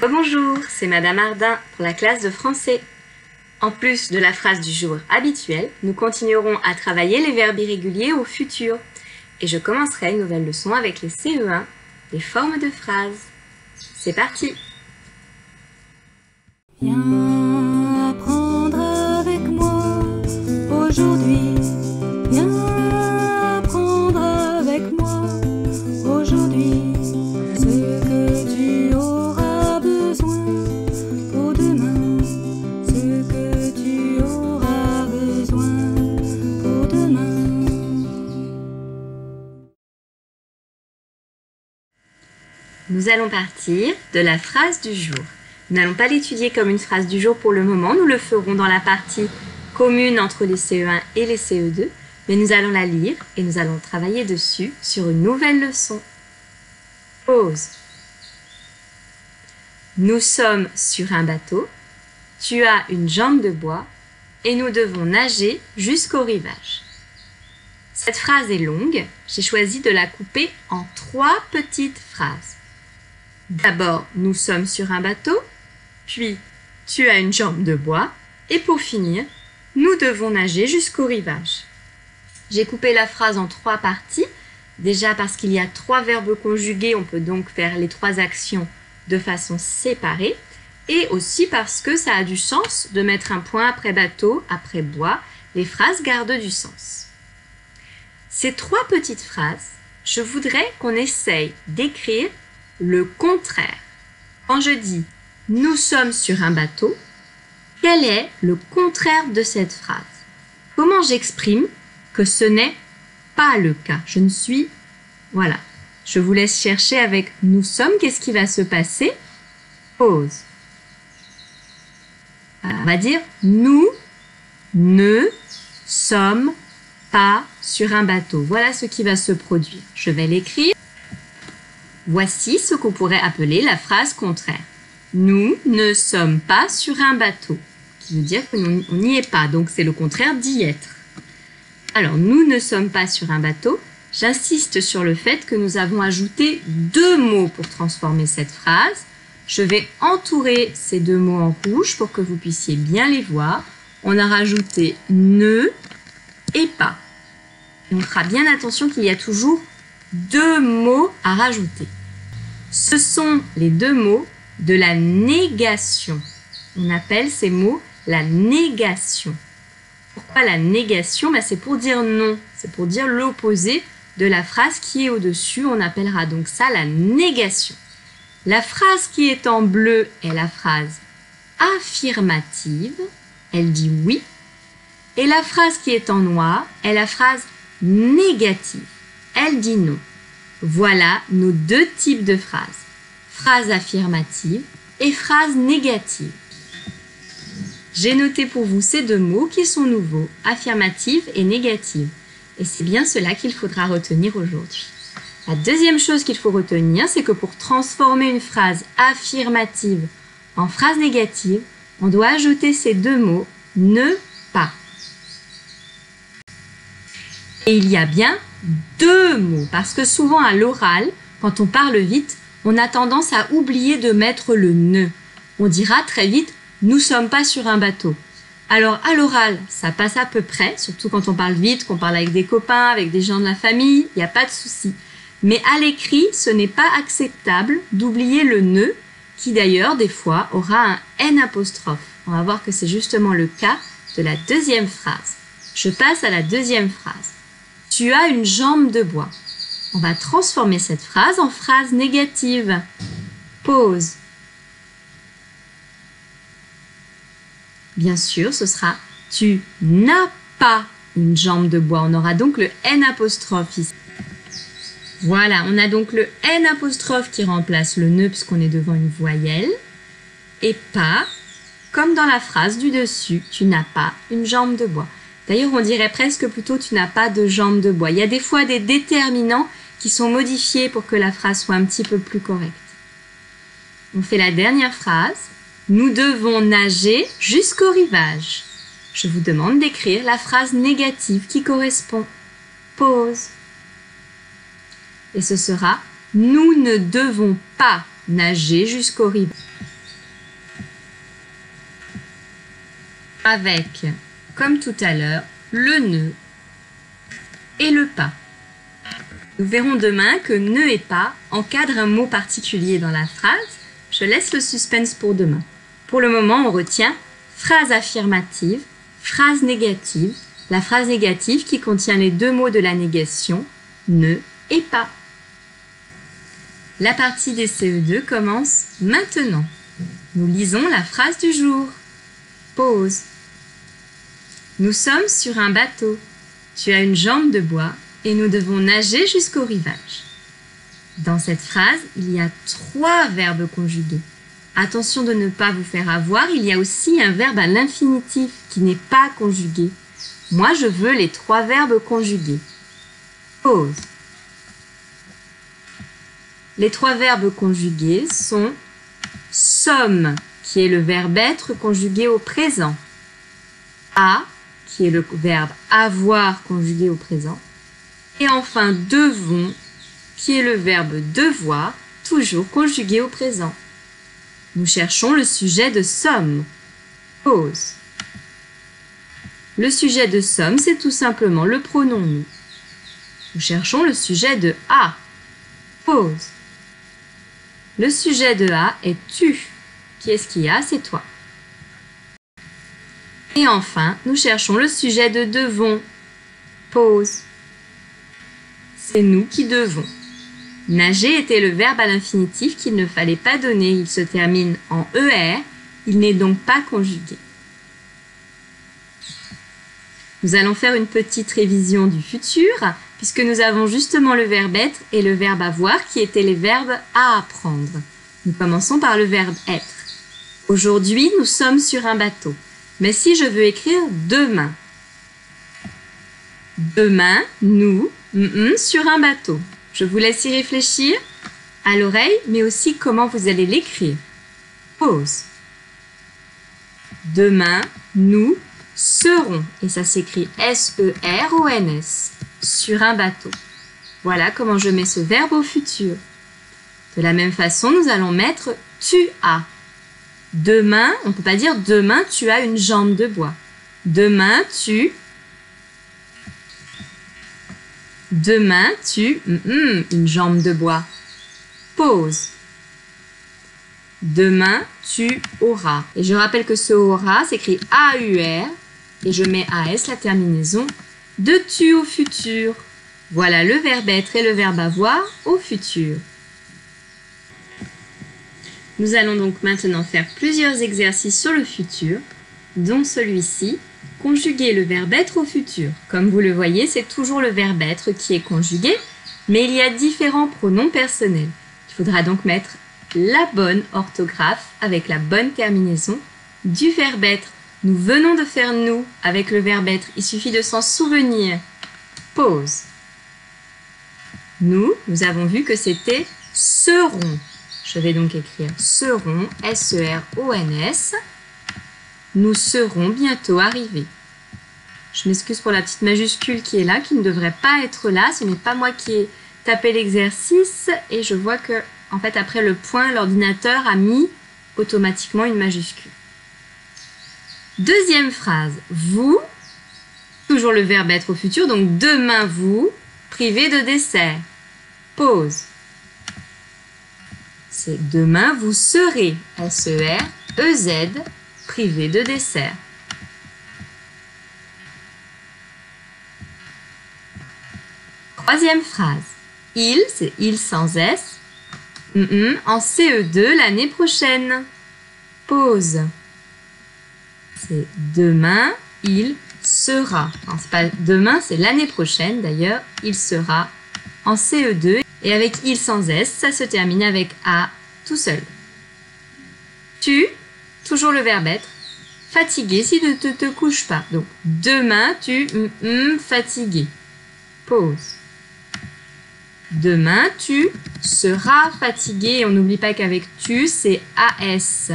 Bonjour, c'est Madame Ardin pour la classe de français. En plus de la phrase du jour habituelle, nous continuerons à travailler les verbes irréguliers au futur. Et je commencerai une nouvelle leçon avec les CE1, les formes de phrases. C'est parti! Viens apprendre avec moi aujourd'hui. Viens apprendre avec moi aujourd'hui. Ce que tu auras besoin pour demain. Ce que tu auras besoin pour demain. Nous allons partir de la phrase du jour. Nous n'allons pas l'étudier comme une phrase du jour pour le moment, nous le ferons dans la partie commune entre les CE1 et les CE2, mais nous allons la lire et nous allons travailler dessus sur une nouvelle leçon. Pause. Nous sommes sur un bateau, tu as une jambe de bois et nous devons nager jusqu'au rivage. Cette phrase est longue, j'ai choisi de la couper en 3 petites phrases. D'abord, nous sommes sur un bateau, puis tu as une jambe de bois, et pour finir, nous devons nager jusqu'au rivage. J'ai coupé la phrase en 3 parties, déjà parce qu'il y a 3 verbes conjugués, on peut donc faire les 3 actions de façon séparée, et aussi parce que ça a du sens de mettre un point après bateau, après bois, les phrases gardent du sens. Ces 3 petites phrases, je voudrais qu'on essaye d'écrire le contraire. Quand je dis « nous sommes sur un bateau », quel est le contraire de cette phrase? Comment j'exprime que ce n'est pas le cas? Je ne suis... Voilà. Je vous laisse chercher avec « nous sommes », qu'est-ce qui va se passer? Pause. On va dire « nous ne sommes pas sur un bateau ». Voilà ce qui va se produire. Je vais l'écrire. Voici ce qu'on pourrait appeler la phrase contraire. Nous ne sommes pas sur un bateau, qui veut dire qu'on n'y est pas, donc c'est le contraire d'y être. Alors, nous ne sommes pas sur un bateau. J'insiste sur le fait que nous avons ajouté 2 mots pour transformer cette phrase. Je vais entourer ces 2 mots en rouge pour que vous puissiez bien les voir. On a rajouté ne et pas. Et on fera bien attention qu'il y a toujours 2 mots à rajouter. Ce sont les 2 mots de la négation. On appelle ces mots la négation. Pourquoi la négation? C'est pour dire non. C'est pour dire l'opposé de la phrase qui est au-dessus. On appellera donc ça la négation. La phrase qui est en bleu est la phrase affirmative. Elle dit oui. Et la phrase qui est en noir est la phrase négative. Elle dit non. Voilà nos 2 types de phrases. Phrase affirmative et phrase négative. J'ai noté pour vous ces 2 mots qui sont nouveaux, affirmative et négative. Et c'est bien cela qu'il faudra retenir aujourd'hui. La deuxième chose qu'il faut retenir, c'est que pour transformer une phrase affirmative en phrase négative, on doit ajouter ces 2 mots, ne pas. Et il y a bien 2 mots, parce que souvent à l'oral, quand on parle vite, on a tendance à oublier de mettre le ne. On dira très vite « nous sommes pas sur un bateau ». Alors à l'oral, ça passe à peu près, surtout quand on parle vite, qu'on parle avec des copains, avec des gens de la famille, il n'y a pas de souci. Mais à l'écrit, ce n'est pas acceptable d'oublier le ne, qui d'ailleurs, des fois, aura un N apostrophe. On va voir que c'est justement le cas de la deuxième phrase. Je passe à la deuxième phrase. Tu as une jambe de bois. On va transformer cette phrase en phrase négative. Pause. Bien sûr, ce sera « tu n'as pas une jambe de bois ». On aura donc le N apostrophe ici. Voilà, on a donc le N apostrophe qui remplace le ne puisqu'on est devant une voyelle. Et pas, comme dans la phrase du dessus, « tu n'as pas une jambe de bois ». D'ailleurs, on dirait presque plutôt « tu n'as pas de jambe de bois ». Il y a des fois des déterminants qui sont modifiés pour que la phrase soit un petit peu plus correcte. On fait la dernière phrase. Nous devons nager jusqu'au rivage. Je vous demande d'écrire la phrase négative qui correspond. Pause. Et ce sera « Nous ne devons pas nager jusqu'au rivage ». avec, comme tout à l'heure, le ne et le pas. Nous verrons demain que ne et pas encadrent un mot particulier dans la phrase. Je laisse le suspense pour demain. Pour le moment, on retient phrase affirmative, phrase négative, la phrase négative qui contient les deux mots de la négation, ne et pas. La partie des CE2 commence maintenant. Nous lisons la phrase du jour. Pause. Nous sommes sur un bateau. Tu as une jambe de bois et nous devons nager jusqu'au rivage. Dans cette phrase, il y a 3 verbes conjugués. Attention de ne pas vous faire avoir, il y a aussi un verbe à l'infinitif qui n'est pas conjugué. Moi, je veux les 3 verbes conjugués. Pause. Les 3 verbes conjugués sont sommes, qui est le verbe être conjugué au présent, a, qui est le verbe avoir conjugué au présent, et enfin devons, qui est le verbe devoir, toujours conjugué au présent. Nous cherchons le sujet de sommes. Pause. Le sujet de sommes, c'est tout simplement le pronom nous. Nous cherchons le sujet de a. Pause. Le sujet de a est tu. Qui est-ce qui a? C'est toi. Et enfin, nous cherchons le sujet de devons. Pause. C'est nous qui devons. Nager était le verbe à l'infinitif qu'il ne fallait pas donner. Il se termine en ER. Il n'est donc pas conjugué. Nous allons faire une petite révision du futur, puisque nous avons justement le verbe être et le verbe avoir qui étaient les verbes à apprendre. Nous commençons par le verbe être. Aujourd'hui, nous sommes sur un bateau. Mais si je veux écrire demain. Demain, nous, sur un bateau. Je vous laisse y réfléchir à l'oreille, mais aussi comment vous allez l'écrire. Pause. Demain, nous serons, et ça s'écrit S-E-R-O-N-S, sur un bateau. Voilà comment je mets ce verbe au futur. De la même façon, nous allons mettre tu as. Demain, on ne peut pas dire demain tu as une jambe de bois. Demain tu une jambe de bois. Pause. Demain tu auras. Et je rappelle que ce aura s'écrit A-U-R et je mets A-S la terminaison de tu au futur. Voilà le verbe être et le verbe avoir au futur. Nous allons donc maintenant faire plusieurs exercices sur le futur, dont celui-ci, conjuguer le verbe être au futur. Comme vous le voyez, c'est toujours le verbe être qui est conjugué, mais il y a différents pronoms personnels. Il faudra donc mettre la bonne orthographe avec la bonne terminaison du verbe être. Nous venons de faire nous avec le verbe être, il suffit de s'en souvenir. Pause. Nous avons vu que c'était seront. Je vais donc écrire seront, S-E-R-O-N-S. Nous serons bientôt arrivés. Je m'excuse pour la petite majuscule qui est là, qui ne devrait pas être là. Ce n'est pas moi qui ai tapé l'exercice. Et je vois que, en fait, après le point, l'ordinateur a mis automatiquement une majuscule. Deuxième phrase. Vous, toujours le verbe être au futur. Donc, demain, vous, privé de dessert. Pause. C'est demain, vous serez, S-E-R-E-Z, privé de dessert. Troisième phrase. Il, c'est il sans S, en CE2 l'année prochaine. Pause. C'est demain, il sera. Enfin, c'est pas demain, c'est l'année prochaine d'ailleurs, il sera en CE2. Et avec il sans S, ça se termine avec A tout seul. Tu, toujours le verbe être, fatigué si tu ne te couches pas. Donc, demain, tu fatigué. Pause. Demain, tu seras fatigué. Et on n'oublie pas qu'avec tu, c'est AS.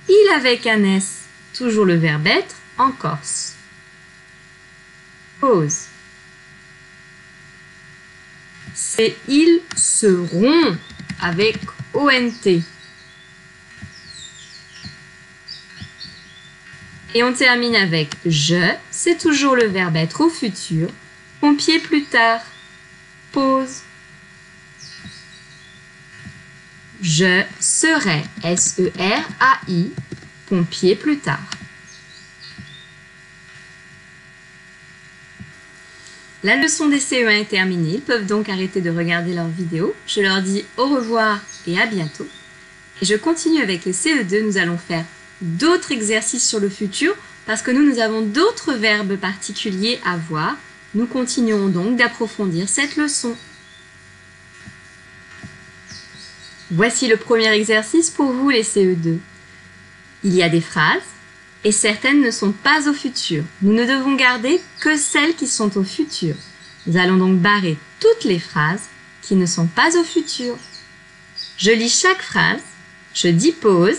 Il avec un S, toujours le verbe être, en corse. Pause. C'est ils seront avec ONT. Et on termine avec je, c'est toujours le verbe être au futur. Pompier plus tard. Pause. Je serai, S-E-R-A-I, pompier plus tard. La leçon des CE1 est terminée, ils peuvent donc arrêter de regarder leurs vidéos. Je leur dis au revoir et à bientôt. Et je continue avec les CE2, nous allons faire d'autres exercices sur le futur parce que nous avons d'autres verbes particuliers à voir. Nous continuerons donc d'approfondir cette leçon. Voici le premier exercice pour vous les CE2. Il y a des phrases et certaines ne sont pas au futur. Nous ne devons garder que celles qui sont au futur. Nous allons donc barrer toutes les phrases qui ne sont pas au futur. Je lis chaque phrase, je dis pause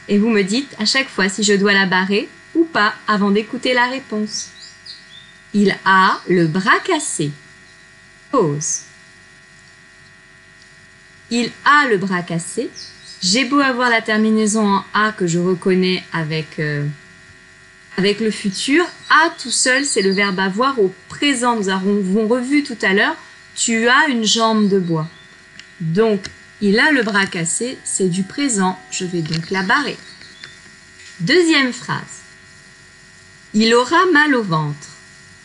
et vous me dites à chaque fois si je dois la barrer ou pas avant d'écouter la réponse. Il a le bras cassé. Pause. Il a le bras cassé. J'ai beau avoir la terminaison en A que je reconnais avec le futur. A tout seul, c'est le verbe avoir au présent. Nous avons revu tout à l'heure. Tu as une jambe de bois. Donc, il a le bras cassé, c'est du présent. Je vais donc la barrer. Deuxième phrase. Il aura mal au ventre.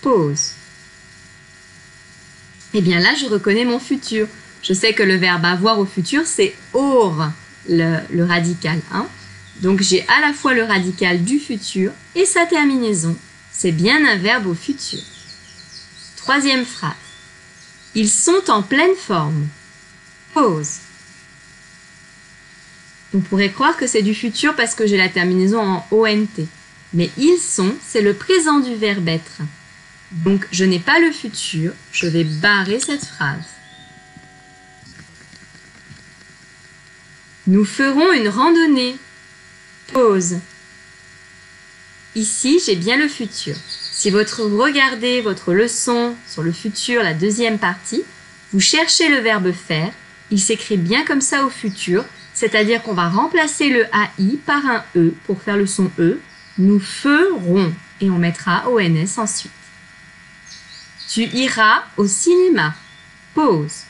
Pause. Eh bien là, je reconnais mon futur. Je sais que le verbe avoir au futur, c'est aur, le radical. Hein. Donc j'ai à la fois le radical du futur et sa terminaison. C'est bien un verbe au futur. Troisième phrase. Ils sont en pleine forme. Pause. On pourrait croire que c'est du futur parce que j'ai la terminaison en ONT. Mais ils sont, c'est le présent du verbe être. Donc je n'ai pas le futur, je vais barrer cette phrase. Nous ferons une randonnée. Pause. Ici, j'ai bien le futur. Si vous regardez votre leçon sur le futur, la deuxième partie, vous cherchez le verbe faire. Il s'écrit bien comme ça au futur, c'est-à-dire qu'on va remplacer le AI par un E pour faire le son E. Nous ferons et on mettra ONS ensuite. Tu iras au cinéma. Pause.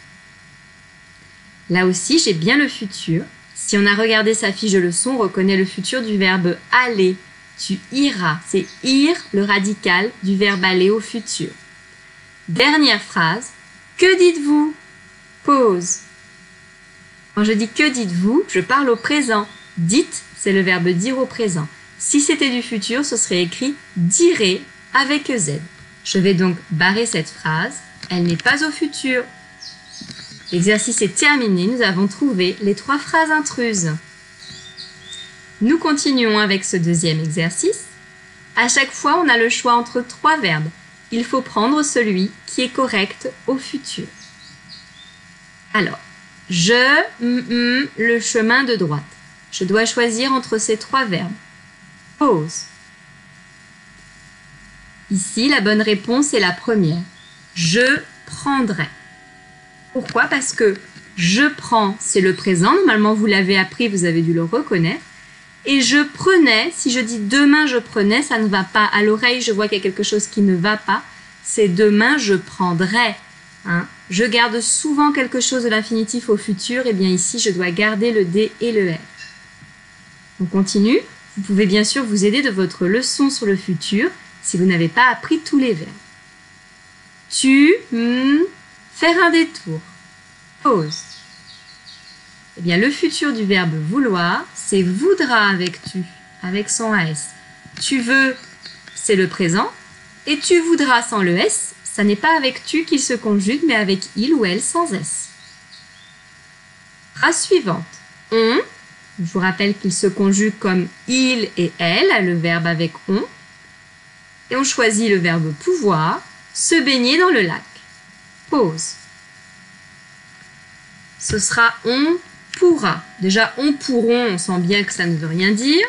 Là aussi, j'ai bien le futur. Si on a regardé sa fiche de leçon, on reconnaît le futur du verbe aller. Tu iras. C'est ir, le radical du verbe aller au futur. Dernière phrase. Que dites-vous? Pause. Quand je dis que dites-vous, je parle au présent. Dites, c'est le verbe dire au présent. Si c'était du futur, ce serait écrit direz avec Z. Je vais donc barrer cette phrase. Elle n'est pas au futur. L'exercice est terminé. Nous avons trouvé les 3 phrases intruses. Nous continuons avec ce deuxième exercice. À chaque fois, on a le choix entre 3 verbes. Il faut prendre celui qui est correct au futur. Alors, le chemin de droite. Je dois choisir entre ces 3 verbes. Pause. Ici, la bonne réponse est la première. Je prendrai. Pourquoi? Parce que je prends, c'est le présent. Normalement, vous l'avez appris, vous avez dû le reconnaître. Et je prenais, si je dis demain je prenais, ça ne va pas. À l'oreille, je vois qu'il y a quelque chose qui ne va pas. C'est demain je prendrai. Hein. Je garde souvent quelque chose de l'infinitif au futur. Et bien ici, je dois garder le D et le R. On continue. Vous pouvez bien sûr vous aider de votre leçon sur le futur si vous n'avez pas appris tous les verbes. Tu, faire un détour. Pause. Eh bien, le futur du verbe vouloir, c'est voudra avec tu, avec son AS. Tu veux, c'est le présent. Et tu voudras sans le S, ça n'est pas avec tu qu'il se conjugue, mais avec il ou elle sans S. Phrase suivante. On. Je vous rappelle qu'il se conjugue comme il et elle, le verbe avec on. Et on choisit le verbe pouvoir, se baigner dans le lac. Pause. Ce sera on pourra. Déjà, on pourront, on sent bien que ça ne veut rien dire.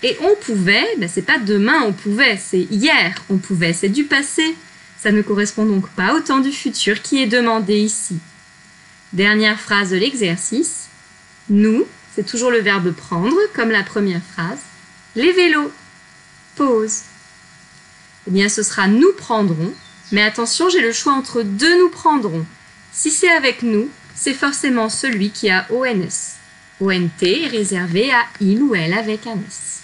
Et on pouvait, ben, c'est pas demain on pouvait, c'est hier on pouvait, c'est du passé. Ça ne correspond donc pas au temps du futur qui est demandé ici. Dernière phrase de l'exercice. Nous, c'est toujours le verbe prendre, comme la première phrase. Les vélos. pose. Eh bien, ce sera nous prendrons, mais attention, j'ai le choix entre deux nous prendrons. Si c'est avec nous, c'est forcément celui qui a ONS. ONT est réservé à il ou elle avec un S.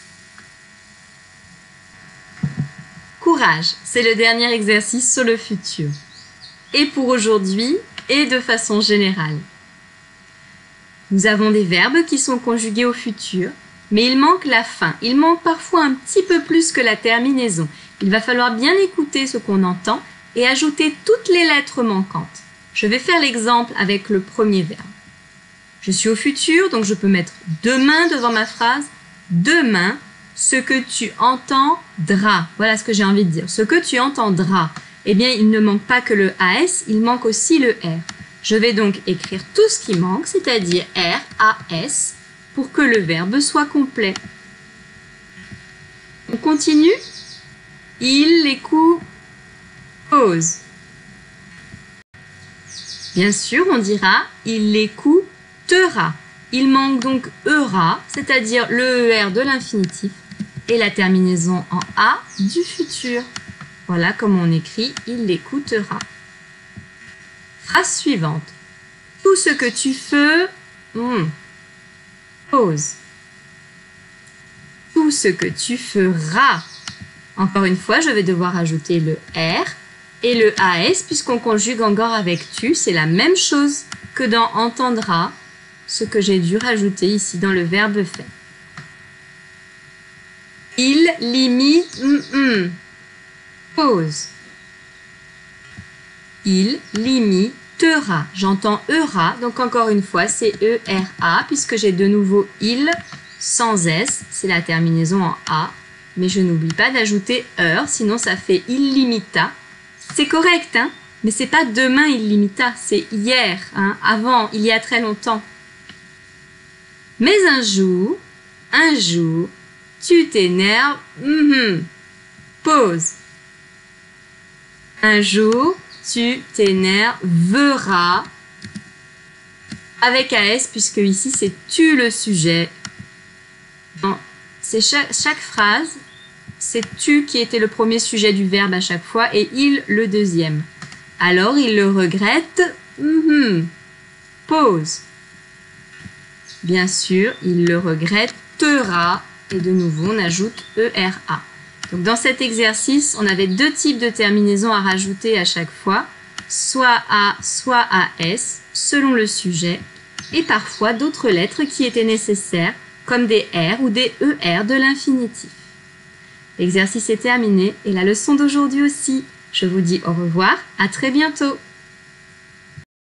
Courage, c'est le dernier exercice sur le futur. Et pour aujourd'hui, et de façon générale. Nous avons des verbes qui sont conjugués au futur, mais il manque la fin. Il manque parfois un petit peu plus que la terminaison. Il va falloir bien écouter ce qu'on entend et ajouter toutes les lettres manquantes. Je vais faire l'exemple avec le premier verbe. Je suis au futur, donc je peux mettre demain devant ma phrase. Demain, ce que tu entendras. Voilà ce que j'ai envie de dire. Ce que tu entendras. Eh bien, il ne manque pas que le AS, il manque aussi le R. Je vais donc écrire tout ce qui manque, c'est-à-dire R, A, S, pour que le verbe soit complet. On continue. Il écoute, pose. Bien sûr, on dira il écoutera. Il manque donc ERA, c'est-à-dire le ER de l'infinitif, et la terminaison en A du futur. Voilà comment on écrit « il l'écoutera ». Phrase suivante. Tout ce que tu fais, pose. Tout ce que tu feras. Encore une fois, je vais devoir ajouter le R et le AS puisqu'on conjugue encore avec tu. C'est la même chose que dans entendra, ce que j'ai dû rajouter ici dans le verbe fait. Il limite, pose. Il limitera. J'entends ERA, donc encore une fois, c'est ERA, puisque j'ai de nouveau il sans S, c'est la terminaison en A. Mais je n'oublie pas d'ajouter heure, sinon ça fait il limita. C'est correct, hein? Mais c'est pas demain il limita, c'est hier, hein? Avant, il y a très longtemps. Mais un jour, tu t'énerves, pause. Un jour, tu t'énerveras avec AS, puisque ici c'est tu le sujet. C'est chaque phrase, c'est tu qui était le premier sujet du verbe à chaque fois et il le deuxième. Alors il le regrette, pause. Bien sûr, il le regrettera et de nouveau on ajoute ERA. Donc dans cet exercice, on avait deux types de terminaisons à rajouter à chaque fois, soit A, soit AS, selon le sujet, et parfois d'autres lettres qui étaient nécessaires, comme des R ou des ER de l'infinitif. L'exercice est terminé et la leçon d'aujourd'hui aussi. Je vous dis au revoir, à très bientôt.